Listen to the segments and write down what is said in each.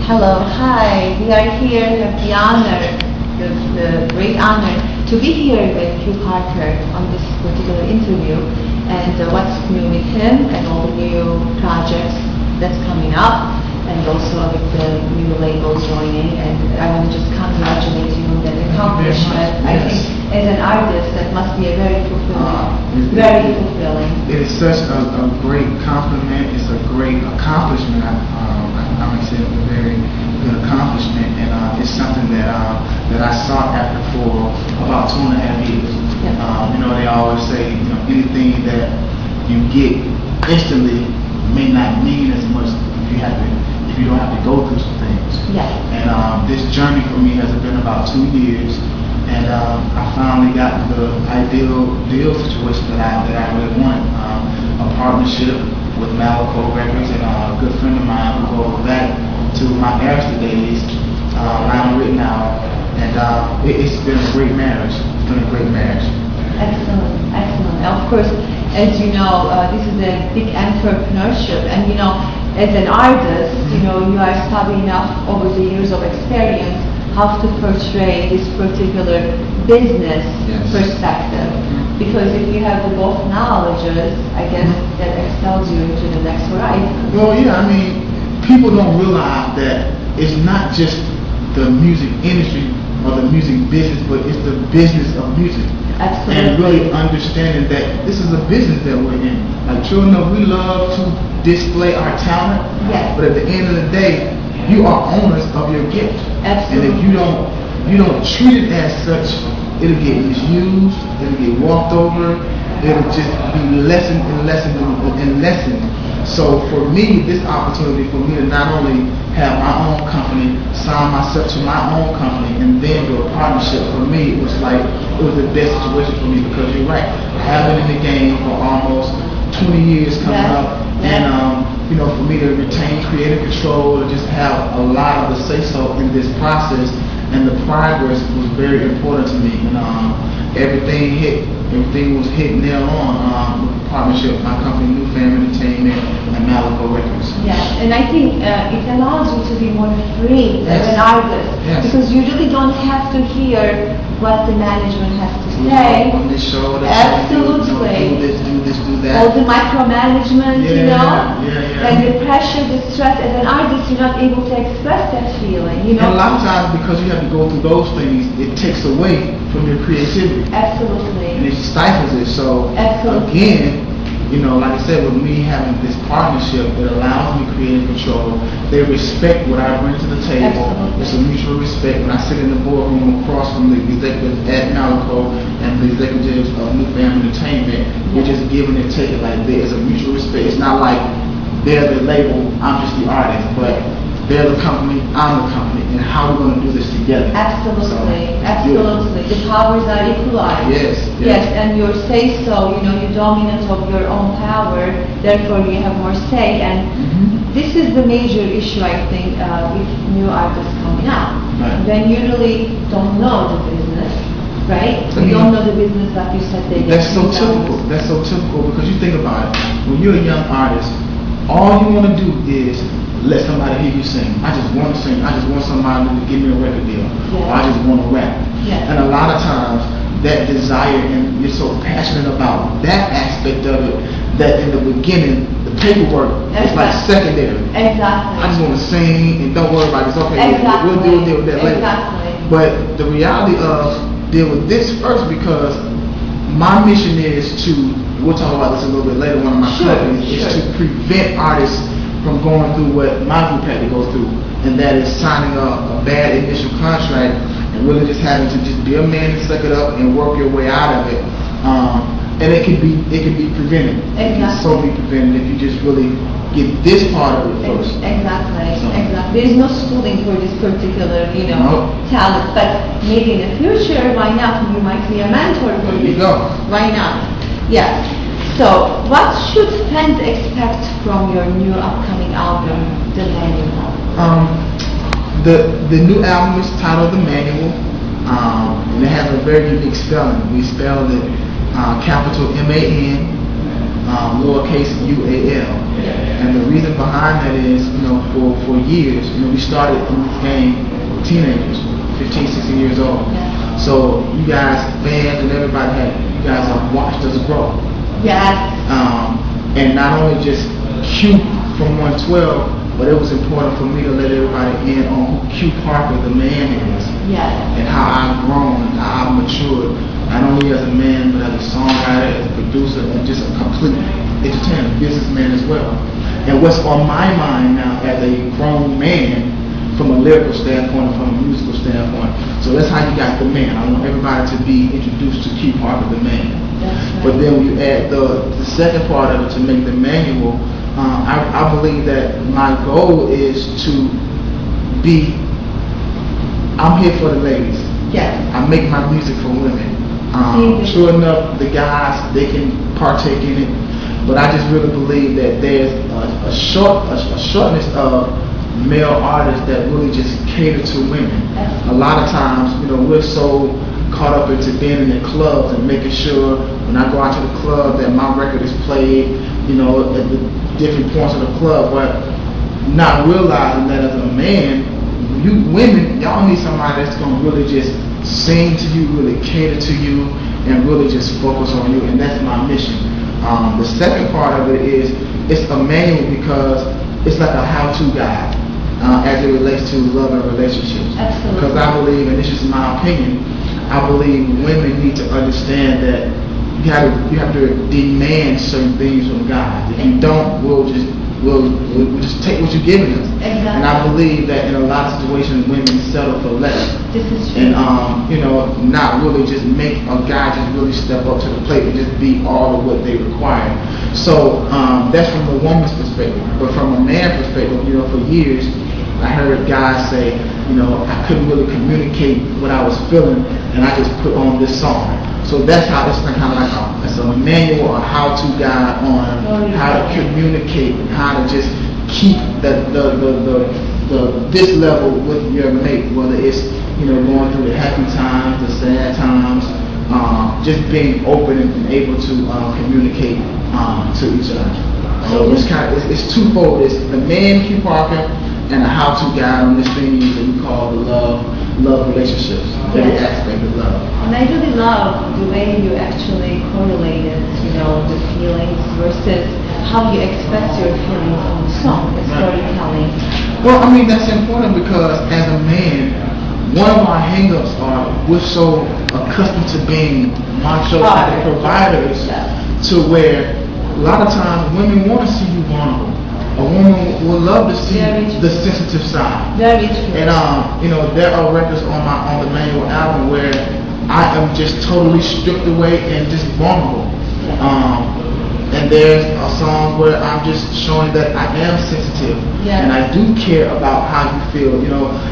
Hello, hi. We are here, have the honor, the great honor to be here with Hugh Carter on this particular interview and what's new with him and all the new projects that's coming up and also with the new label joining. And I want to just congratulate you on that accomplishment. I think as an artist that must be a very fulfilling, very fulfilling. It is such a great compliment. It's a great accomplishment. I would say it's a very good accomplishment, and it's something that I sought after for about 2.5 years. Yeah. They always say, anything that you get instantly may not mean as much if you don't have to go through some things. Yeah. And this journey for me has been about 2 years, and I finally got the ideal deal situation that I really wanted. A partnership with Malaco Records and a good friend of mine who goes back to my Arista days, Lionel Rittenhour, and it's been a great marriage. It's been a great marriage. Excellent, excellent. Now, of course, as you know, this is a big entrepreneurship, and as an artist, you are studying enough over the years of experience how to portray this particular business perspective. Because if you have the both knowledges, I guess that excels you into the next horizon. Well, yeah, people don't realize that it's not just the music industry or the music business, but it's the business of music. Absolutely. And really understanding that this is a business that we're in. Like children, we love to display our talent, yes. But at the end of the day, you are owners of your gift. Absolutely. And if you don't treat it as such, it'll get misused, it'll get walked over, it'll just be lessened and lessened and lessened. So for me, this opportunity for me to not only have my own company, sign myself to my own company, and then do a partnership, for me, it was the best situation for me, because you're right, I have been in the game for almost 20 years coming up, and for me to retain creative control, to just have a lot of the say-so in this process, and the progress was very important to me, and everything was hit nail on with the partnership with my company, New Fam Entertainment and Malaco Records. Yes, and I think it allows you to be more free as an artist, because you really don't have to hear what the management has to say. On this show, absolutely. Do this, do that. All the micromanagement, and the pressure, the stress. As an artist, you're not able to express that feeling. And a lot of times, because you have to go through those things, it takes away from your creativity. Absolutely. And it stifles it. So again, like I said, with me having this partnership, it allows me creative control. They respect what I bring to the table. Absolutely. It's a mutual respect. When I sit in the boardroom across from the executives at Malaco and the executives of New Fam Entertainment, we're just giving and taking like this. It's a mutual respect. It's not like they're the label, I'm just the artist, but they're the company, I'm the company, and how we're going to do this together. Absolutely, absolutely. The powers are equalized. Yes, and your say-so, you're dominant of your own power, therefore you have more say, and this is the major issue, I think, with new artists coming up. Right. When you really don't know the business, right? You don't know the business like you said they That's so typical. That's so typical, because you think about it, when you're a young artist, all you want to do is let somebody hear you sing. I just want to sing. I just want somebody to give me a record deal. Or I just want to rap. And a lot of times, that desire, and you're so passionate about that aspect of it, that in the beginning, the paperwork is like secondary. Exactly. I just want to sing, and don't worry about it. It's okay. Exactly. We'll deal with that later. Exactly. But the reality of deal with this first, because my mission is to, we'll talk about this a little bit later, one of my companies, is to prevent artists from going through what my group had to go through, and that is signing a bad initial contract and really just having to just be a man and suck it up and work your way out of it. And it can be prevented. Exactly. It can so be prevented if you just really get this part of it first. Exactly. There is no schooling for this particular, talent, but maybe in the future, why not? You might be a mentor for There you go. Why not? Yeah. So, what should fans expect from your new upcoming album, The Manual? The new album is titled The Manual, and it has a very unique spelling. We spelled it capital M-A-N, lowercase U-A-L. And the reason behind that is, for years, we started in this game teenagers, 15, 16 years old. Yeah. So you guys, fans and everybody, you guys have watched us grow. Yes. And not only just Q from 112, but it was important for me to let everybody in on who Q Parker, the man, is. Yes. And how I've grown, and how I've matured, not only as a man, but as a songwriter, as a producer, and just a complete entertainer, businessman as well. And what's on my mind now as a grown man, from a lyrical standpoint, from a musical standpoint. So that's how you got the man. I want everybody to be introduced to Q Parker, the man. Right. But then when you add the second part of it to make the manual, I believe that my goal is to be, I'm here for the ladies. Yes. I make my music for women. Sure enough, the guys, they can partake in it, but I just really believe that there's a shortness of male artists that really just cater to women. A lot of times, we're so caught up into being in the clubs and making sure when I go out to the club that my record is played, at the different points of the club, but not realizing that as a man, you women, y'all need somebody that's gonna really just sing to you, really cater to you, and really just focus on you, and that's my mission. The second part of it is, it's a manual because it's like a how-to guide as it relates to love and relationships. Absolutely. Because I believe, and this is my opinion, I believe women need to understand that you have to demand certain things from God. If you don't, we'll just take what you're giving us. Exactly. And I believe that in a lot of situations, women settle for less. This is true. And not really just make a guy just really step up to the plate and just be all of what they require. So that's from the woman's perspective. But from a man perspective, for years, I heard guys say, I couldn't really communicate what I was feeling, and I just put on this song. So that's how it's kind of like a manual, a how-to guide on how to communicate and how to just keep this level with your mate, whether it's going through the happy times, the sad times, just being open and able to communicate to each other. So it's twofold. It's the man, Q Parker, and a how-to guide on this thing that we call the love relationships, every aspect of love. And I really love the way you actually correlated, the feelings versus how you express your feelings on the song, the storytelling. Well, that's important because as a man, one of our hang-ups are we're so accustomed to being macho providers to where a lot of times women want to see you vulnerable. A woman will love to see the sensitive side. Very true. And there are records on the manual album where I am just totally stripped away and just vulnerable. And there's a song where I'm just showing that I am sensitive and I do care about how you feel.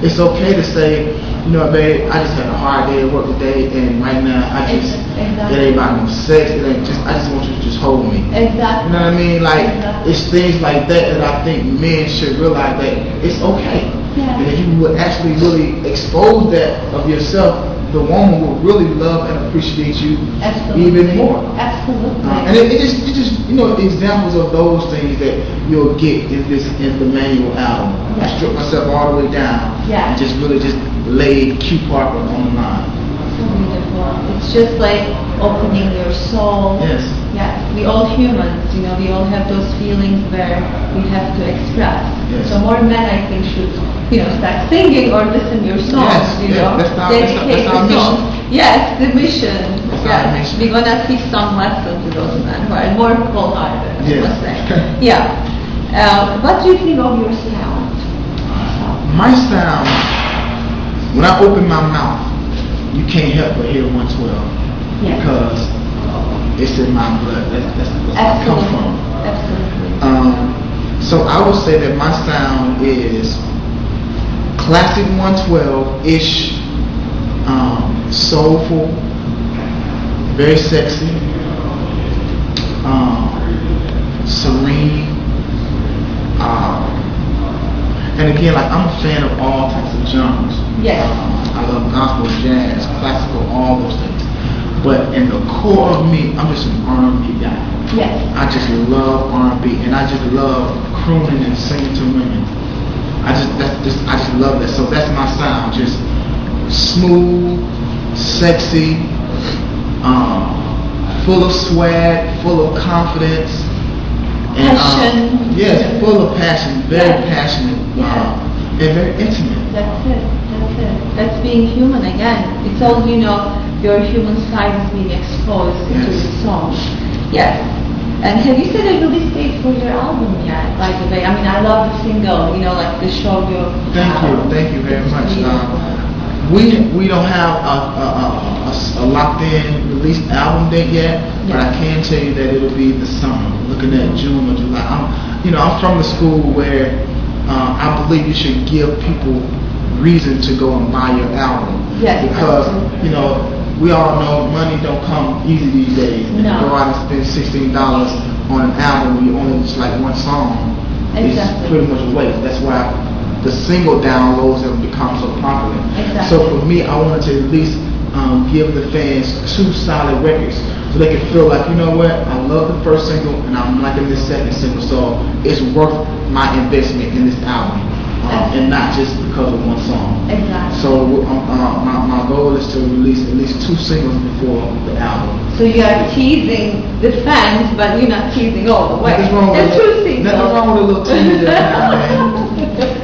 It's okay to say, babe, I just had a hard day at work today, and right now it ain't about no sex. It ain't I just want you to just hold me. Exactly. You know what I mean? Like it's things like that I think men should realize that it's okay. Yeah. And if you would actually really expose that of yourself, the woman will really love and appreciate you even more. Absolutely. And it just examples of those things that you'll get in the manual album. I stripped myself all the way down and just really just laid Q Parker on the line. So beautiful. It's just like opening your soul. Yes. Yeah. We all humans, we all have those feelings where we have to express. Yes. So more men, I think, should start singing or listen your songs. That's our mission. Yes, the mission. That's our mission. We're gonna teach some lessons to those men who are more cold-hearted. Yes. Let's say. Yeah. What do you think of your sound? My sound, when I open my mouth, you can't help but hear 112 because it's in my blood. That's where I come from. Absolutely. So I would say that my sound is classic 112-ish, soulful, very sexy, serene, and again, like I'm a fan of all types of genres. Yes. I love gospel, jazz, classical, all those things. But in the core of me, I'm just an R&B guy. Yes. I just love R&B, and I just love crooning and singing to women. I just love that. So that's my sound. Just smooth, sexy, full of swag, full of confidence, and passion. yes, full of passion, very passionate, Yeah. and very intimate. That's it. That's it. That's being human again. It's all, your human side is being exposed into Yes. the song. Yes. And have you set a release date for your album yet, by the way? I mean, I love the single, like the show you Thank you very much. We don't have a locked in release album date yet, but I can tell you that it'll be the summer. Looking at June or July. I'm from the school where I believe you should give people reason to go and buy your album. Yes, because absolutely. we all know money don't come easy these days. And No. to go out and spend $16 on an album when you only just like one song, Exactly. it's pretty much a waste. That's why the single downloads have become so popular. Exactly. So for me, I wanted to at least give the fans 2 solid records so they can feel like, you know what, I love the first single and I'm liking this second single, so it's worth my investment in this album. And not just because of one song. Exactly. So my goal is to release at least 2 singles before the album. So you are teasing the fans, but you're not teasing all the way. Nothing wrong with That's nothing wrong with a little tease every now and then.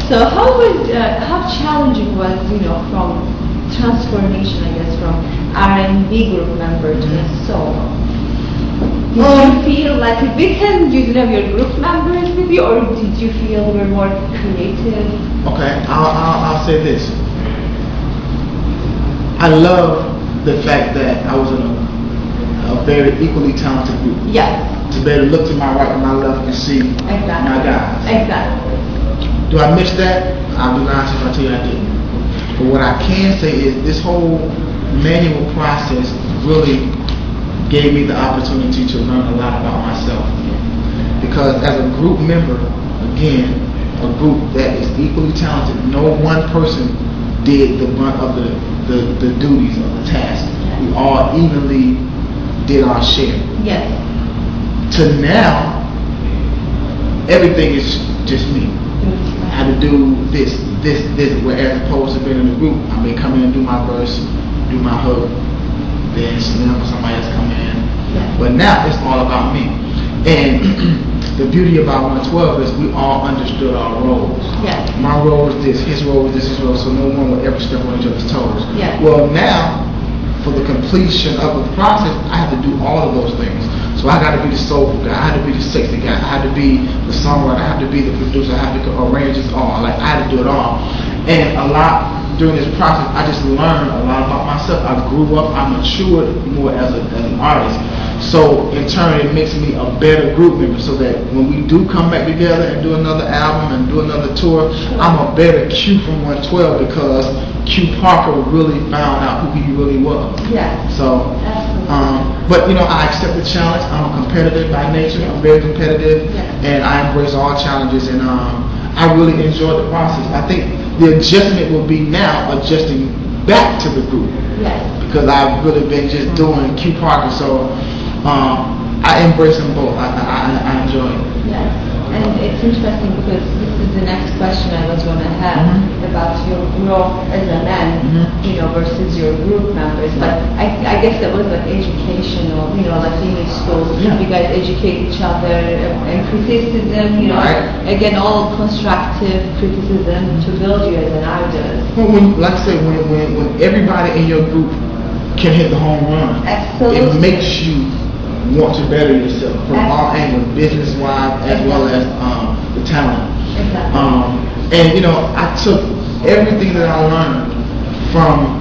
So how challenging was, from transformation, I guess, from R&B group member to a solo? Did you feel like it weekend you didn't have your group members with you, or did you feel you were more creative? Okay, I'll say this. I love the fact that I was in a very equally talented group. Yes. To be able to look to my right and my left and see Exactly. my guys. Exactly. Do I miss that? I'll be honest if I tell you I didn't. But what I can say is this whole manual process really gave me the opportunity to learn a lot about myself. Because as a group member, again, a group that is equally talented, no one person did the brunt of the duties of the task. We all evenly did our share. Yes. To now, everything is just me. I had to do this, whereas opposed to being in a group, I may come in and do my verse, do my hook, then somebody else come in. Yeah. But now it's all about me. And the beauty about 112 is we all understood our roles. Yes. My role is this, his role is this, his role, so no one will ever step on each other's toes. Yeah. Well, now, for the completion of the process, I have to do all of those things. So I got to be the soulful guy, I had to be the sexy guy, I had to be the songwriter, I had to be the producer, I had to arrange it all. Like, I had to do it all. And a lot during this process, I just learned a lot about myself. I grew up, I matured more as an artist. So in turn, it makes me a better group member, so that when we do come back together and do another album and do another tour, I'm a better Q from 112 because Q Parker really found out who he really was. Yeah. So, but I accept the challenge. I'm a competitive by nature. I'm very competitive, and I embrace all challenges. And I really enjoy the process. I think the adjustment will be now adjusting back to the group. Yes. Because I've really been just doing Q Parker, so I embrace them both. I enjoy it. Yes. And it's interesting because this is the next question I was going to have about your growth as a man, versus your group members. But I guess that was like educational, like being in schools, you guys educate each other and criticism, again, all constructive criticism to build you as an artist. Well, like I say, when everybody in your group can hit the home run, Absolutely. it makes you want to better yourself from all angles, business-wise as well as the talent. Exactly. And I took everything that I learned from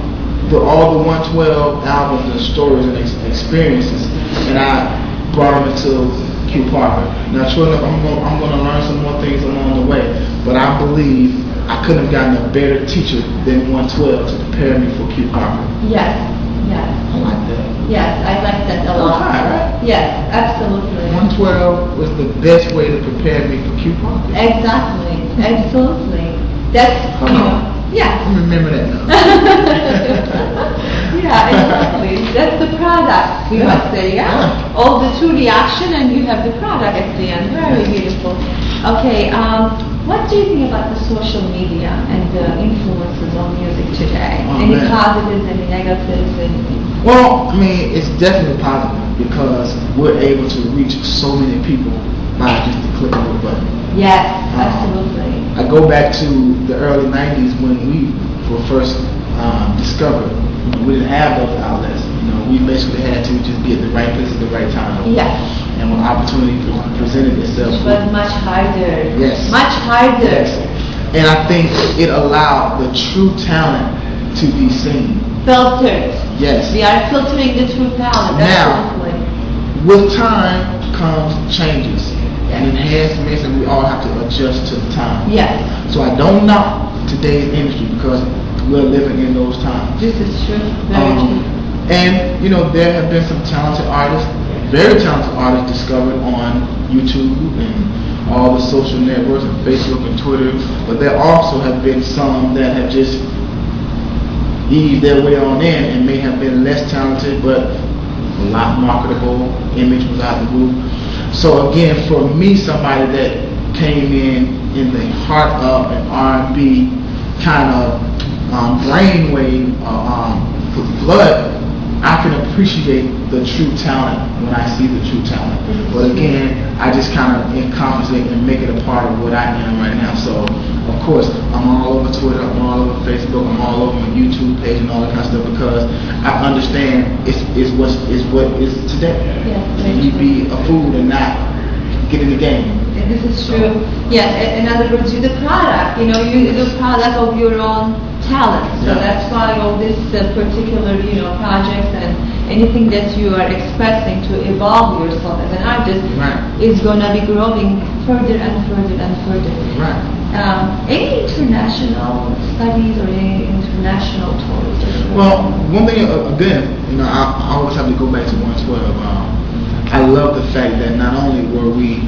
all the 112 albums and stories and experiences, and I brought them into Q Parker. Now, sure enough, I'm going to learn some more things along the way, but I believe I couldn't have gotten a better teacher than 112 to prepare me for Q Parker. Yes. Yes. I like that. Yes, I like that a lot. High, right? Yes, absolutely. 112 was the best way to prepare me for Q Parker. Exactly, absolutely. That's, Yeah. yeah. I remember that now. Yeah, exactly. That's the product, we must say, yeah? All the true reaction and you have the product at the end. Very beautiful. Okay, what do you think about the social media and the influences on music today? Any Man. positives, any negatives, anything? Well, I mean, it's definitely positive because we're able to reach so many people by just the click of a button. Yes, absolutely. I go back to the early 90s when we were first discovered. We didn't have those outlets. We basically had to just be at the right place at the right time. Yes. And when opportunity presented itself, It was much harder. Yes. Much harder. Yes. And I think it allowed the true talent to be seen. Filtered. Yes. We are filtering the true talent. Now, Absolutely. with time comes changes and enhancements, and we all have to adjust to the time. Yes. So I don't knock today's industry because we're living in those times. This is true. Very true. And there have been some talented artists, very talented artists discovered on YouTube and all the social networks and Facebook and Twitter. But there also have been some that have just eased their way on in and may have been less talented, but a lot marketable. Image was out the roof. So again, for me, somebody that came in the heart of an R&B kind of brainwave, blood, I can appreciate the true talent when I see the true talent. But again, I just kind of encompass it and make it a part of what I am right now. So, of course, I'm all over Twitter, I'm all over Facebook, I'm all over my YouTube page and all that kind of stuff because I understand it's what is today. Yes, And you be a fool and not get in the game. This is true. Yes, in other words, you're the product. You're the product of your own talent. So Yeah. that's why all this particular, projects and anything that you are expressing to evolve yourself as an artist Right. is gonna be growing further and further and further. Right. Any international studies or any international tours? Well, one thing, again, I always have to go back to 112. I love the fact that not only were we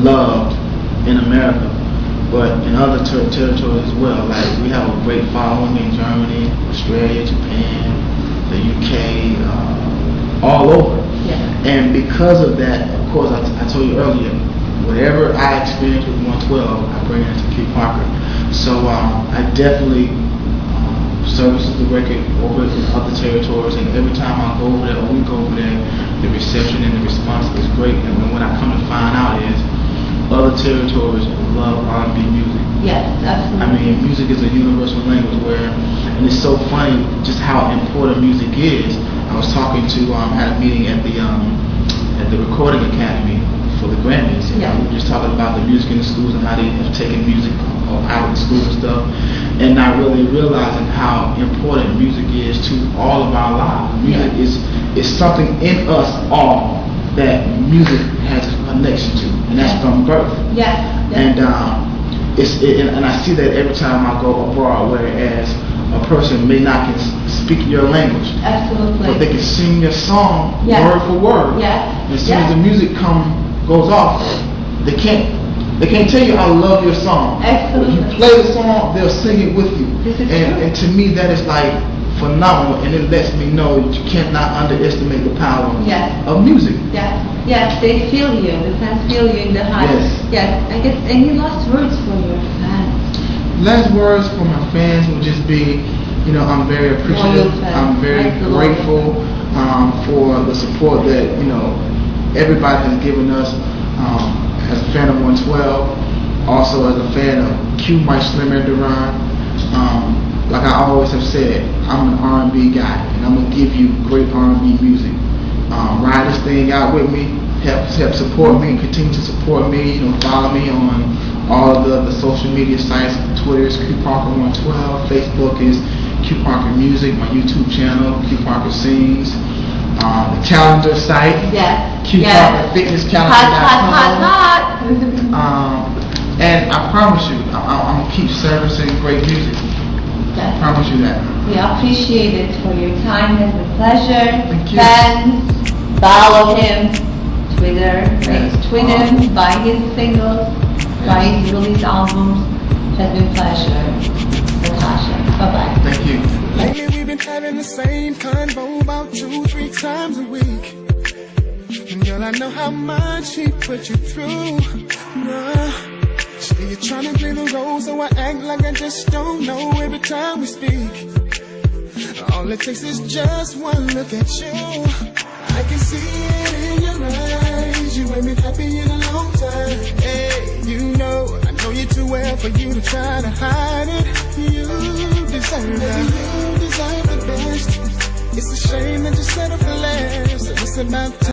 loved in America, but in other territories as well. Like we have a great following in Germany, Australia, Japan, the UK, all over. Yeah. And because of that, of course, I told you earlier, whatever I experienced with 112, I bring it to Key Parker. So I definitely services the record over in other territories, and every time I go over there or we go over there, the reception and the response is great. And what I come to find out is other territories love R&B music. Yes, absolutely. I mean, music is a universal language and it's so funny just how important music is. I was talking to, had a meeting at the Recording Academy for the Grammys, and Yeah. we were just talking about the music in the schools and how they have taken music out of the schools and stuff, and not really realizing how important music is to all of our lives. Music is something in us all that music has a connection to, and that's from birth. Yes. And and I see that every time I go abroad, whereas a person may not can speak your language, Absolutely. but they can sing your song Yes. word for word. Yes. As soon Yes. as the music goes off, they can't tell you I love your song. Absolutely. When you play the song, they'll sing it with you. This is true. And to me, that is like phenomenal, and it lets me know that you cannot underestimate the power Yes. of music. Yes, they feel you. The fans feel you in the heart. Yes. I guess any last words for your fans? Last words for my fans would just be, I'm very appreciative. Loyal fans. I'm very Like the loyal grateful for the support that everybody has given us. As a fan of 112, also as a fan of Q Mike Slim and Duran. Like I always have said, I'm an R&B guy, and I'm gonna give you great R&B music. Ride this thing out with me, help support me, continue to support me. Follow me on all of the social media sites. Twitter is Q Parker 112. Facebook is Q Parker Music. My YouTube channel, Q Parker Sings. The calendar site, Q Parker Fitness Calendar. Hot. And I promise you, I'm gonna keep servicing great music. I promise you that. We appreciate it for your time. It's a pleasure. Thank you. Fans, follow him. Twitter, Yes. tweet him, buy his singles, buy his release albums. It has been a pleasure. Natasha, bye-bye. Thank you. Lately we've been having the same convo about 2-3 times a week. And girl, I know how much he put you through. Say you're trying to play the role, so I act like I just don't know every time we speak. All it takes is just one look at you. I can see it in your eyes. You ain't been happy in a long time. Hey, you know, I know you too well for you to try to hide it. You deserve it. You deserve the best. It's a shame that you settled for less. So it's about time